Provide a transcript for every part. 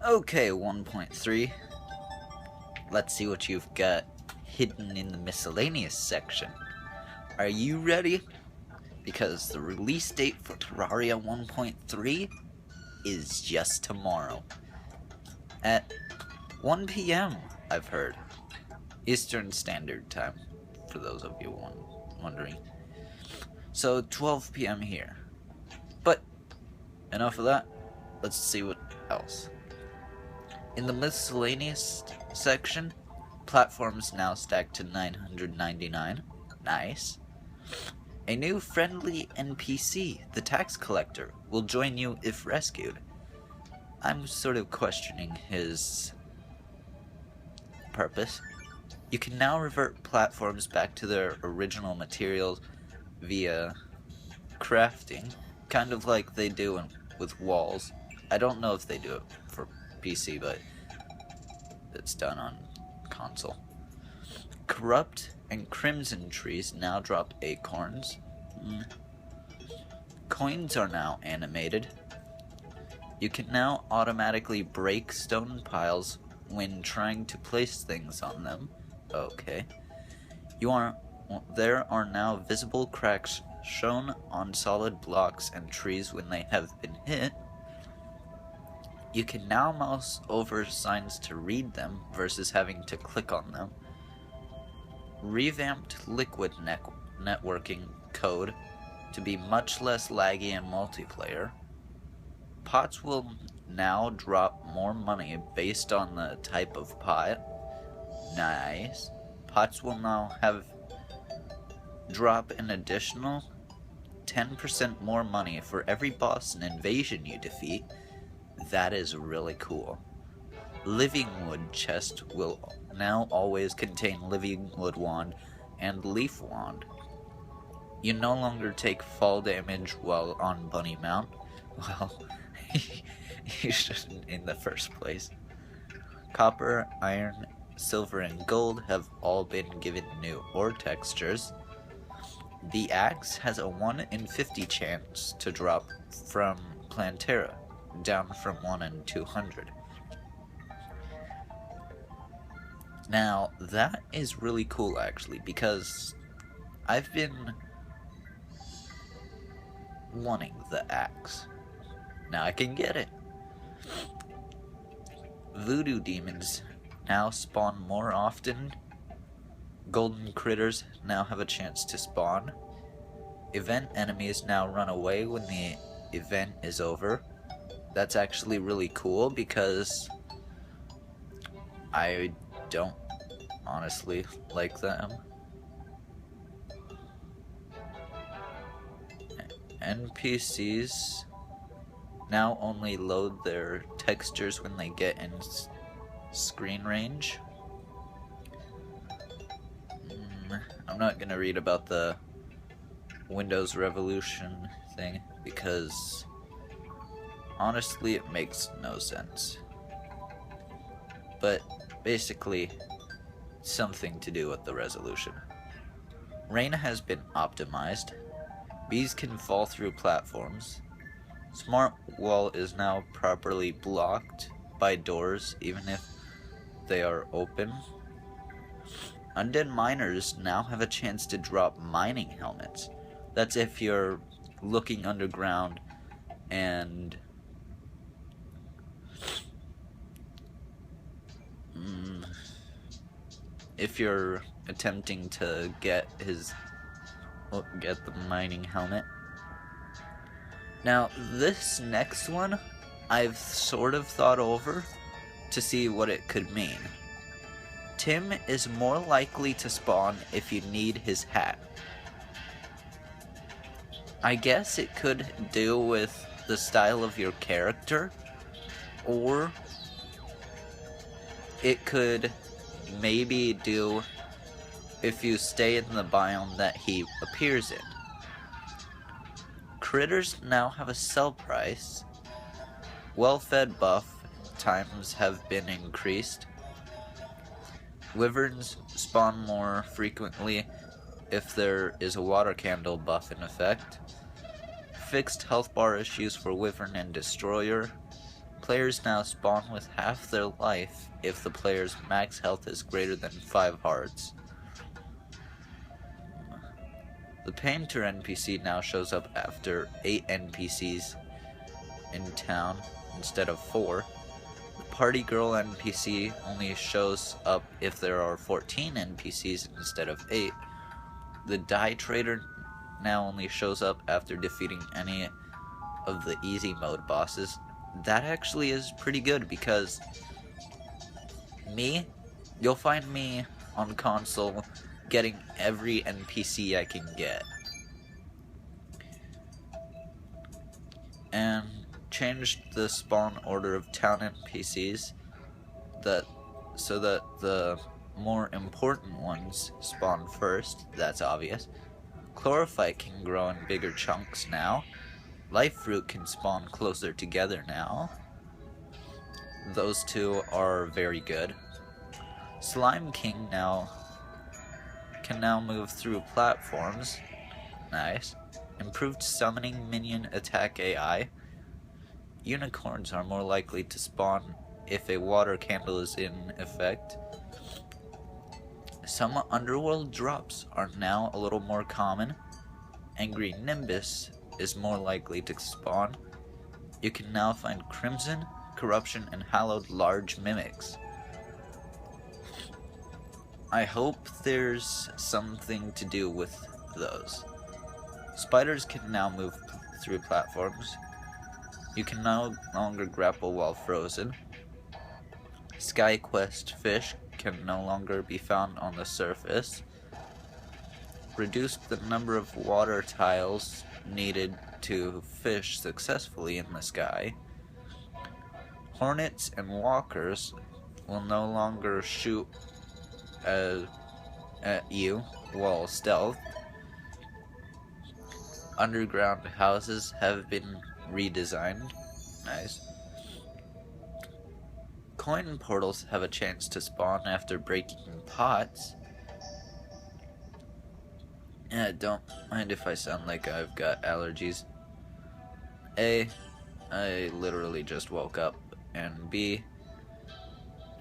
Okay, 1.3. Let's see what you've got hidden in the miscellaneous section. Are you ready? Because the release date for Terraria 1.3 is just tomorrow. At 1 p.m., I've heard. Eastern Standard Time, for those of you wondering. So 12 p.m. here. But enough of that. Let's see what else. In the miscellaneous section, platforms now stacked to 999. Nice. A new friendly NPC, the tax collector, will join you if rescued. I'm sort of questioning his purpose. You can now revert platforms back to their original materials via crafting, kind of like they do with walls. I don't know if they do it for PC, but it's done on console. Corrupt and Crimson trees now drop acorns. Coins are now animated. You can now automatically break stone piles when trying to place things on them. Okay. There are now visible cracks shown on solid blocks and trees when they have been hit. You can now mouse over signs to read them versus having to click on them. Revamped liquid networking code to be much less laggy in multiplayer. Pots will now drop more money based on the type of pot. Nice. Pots will now drop an additional 10% more money for every boss and invasion you defeat. That is really cool. Living Wood chest will now always contain Living Wood wand and Leaf wand. You no longer take fall damage while on Bunny Mount. Well, you shouldn't in the first place. Copper, iron, silver, and gold have all been given new ore textures. The axe has a 1 in 50 chance to drop from Plantera, down from 1 in 200. Now, that is really cool actually, because I've been wanting the axe. Now I can get it. Voodoo demons now spawn more often. Golden critters now have a chance to spawn. Event enemies now run away when the event is over. That's actually really cool because I don't honestly like them. NPCs now only load their textures when they get in screen range. I'm not gonna read about the Windows Revolution thing because honestly it makes no sense. But basically, something to do with the resolution. Rain has been optimized. Bees can fall through platforms. Smart wall is now properly blocked by doors even if they are open. Undead miners now have a chance to drop mining helmets. That's if you're looking underground and if you're attempting to get the mining helmet. Now, this next one, I've sort of thought over to see what it could mean. Tim is more likely to spawn if you need his hat. I guess it could do with the style of your character, or it could maybe do if you stay in the biome that he appears in. Critters now have a sell price. Well-fed buff times have been increased. Wyverns spawn more frequently if there is a water candle buff in effect. Fixed health bar issues for Wyvern and Destroyer. Players now spawn with half their life if the player's max health is greater than 5 hearts. The Painter NPC now shows up after 8 NPCs in town instead of 4. The Party Girl NPC only shows up if there are 14 NPCs instead of 8. The Die Trader now only shows up after defeating any of the easy mode bosses. That actually is pretty good because you'll find me on console getting every NPC I can get. And changed the spawn order of town NPCs so that the more important ones spawn first. That's obvious. Chlorophyte can grow in bigger chunks now. Life Fruit can spawn closer together now. Those two are very good. Slime King can now move through platforms. Nice. Improved summoning minion attack AI. Unicorns are more likely to spawn if a water candle is in effect. Some underworld drops are now a little more common. Angry Nimbus is more likely to spawn. You can now find Crimson, Corruption, and Hallowed large mimics. I hope there's something to do with those. Spiders can now move through platforms. You can no longer grapple while frozen. Sky Quest fish can no longer be found on the surface. Reduced the number of water tiles needed to fish successfully in the sky. Hornets and walkers will no longer shoot at you while stealth. Underground houses have been redesigned. Nice. Coin portals have a chance to spawn after breaking pots. Yeah, don't mind if I sound like I've got allergies. A, I literally just woke up, and B,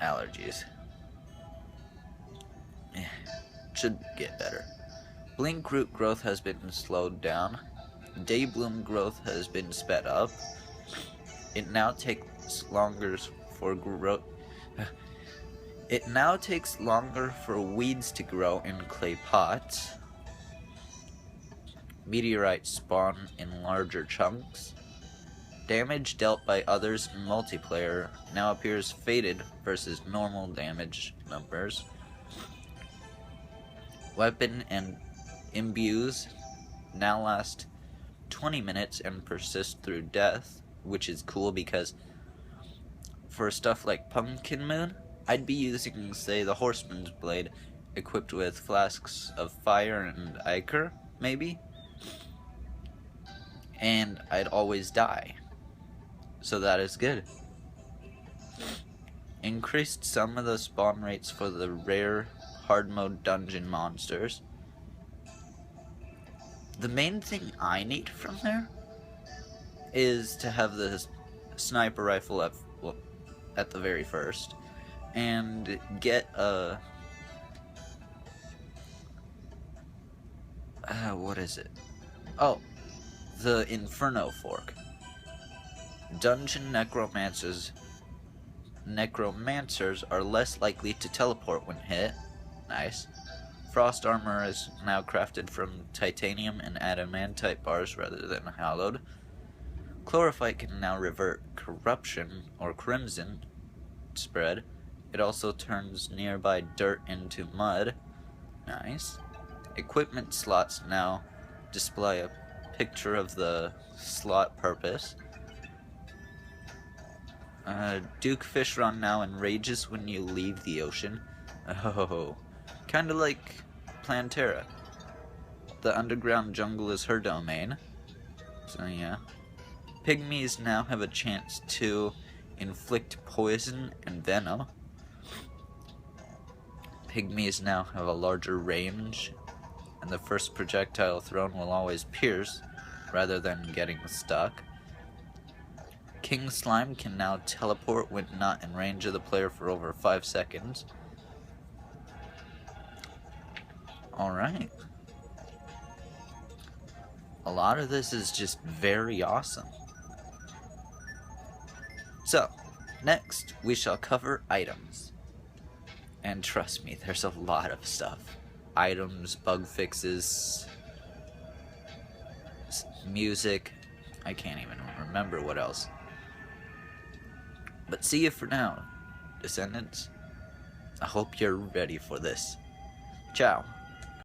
allergies. Should get better. Blink root growth has been slowed down. Daybloom growth has been sped up. It now takes longer for growth. It now takes longer for weeds to grow in clay pots. Meteorites spawn in larger chunks. Damage dealt by others in multiplayer now appears faded versus normal damage numbers. Weapon and imbues now last 20 minutes and persist through death, which is cool because for stuff like Pumpkin Moon, I'd be using, say, the Horseman's Blade equipped with flasks of fire and ichor, maybe? And I'd always die. So that is good. Increased some of the spawn rates for the rare hard mode dungeon monsters. The main thing I need from there is to have the sniper rifle at the very first, and get a what is it? Oh, the Inferno Fork. Dungeon necromancers are less likely to teleport when hit. Nice. Frost armor is now crafted from titanium and adamantite bars rather than hallowed. Chlorophyte can now revert corruption or crimson spread. It also turns nearby dirt into mud. Nice. Equipment slots now display a picture of the slot purpose. Duke Fish Run now enrages when you leave the ocean. Oh, kinda like Plantera. The underground jungle is her domain. So yeah. Pygmies now have a chance to inflict poison and venom. Pygmies now have a larger range, and the first projectile thrown will always pierce rather than getting stuck. King Slime can now teleport when not in range of the player for over 5 seconds. Alright. A lot of this is just very awesome. So, next we shall cover items. And trust me, there's a lot of stuff. Items, bug fixes, music. I can't even remember what else. But see you for now, Descendants. I hope you're ready for this. Ciao.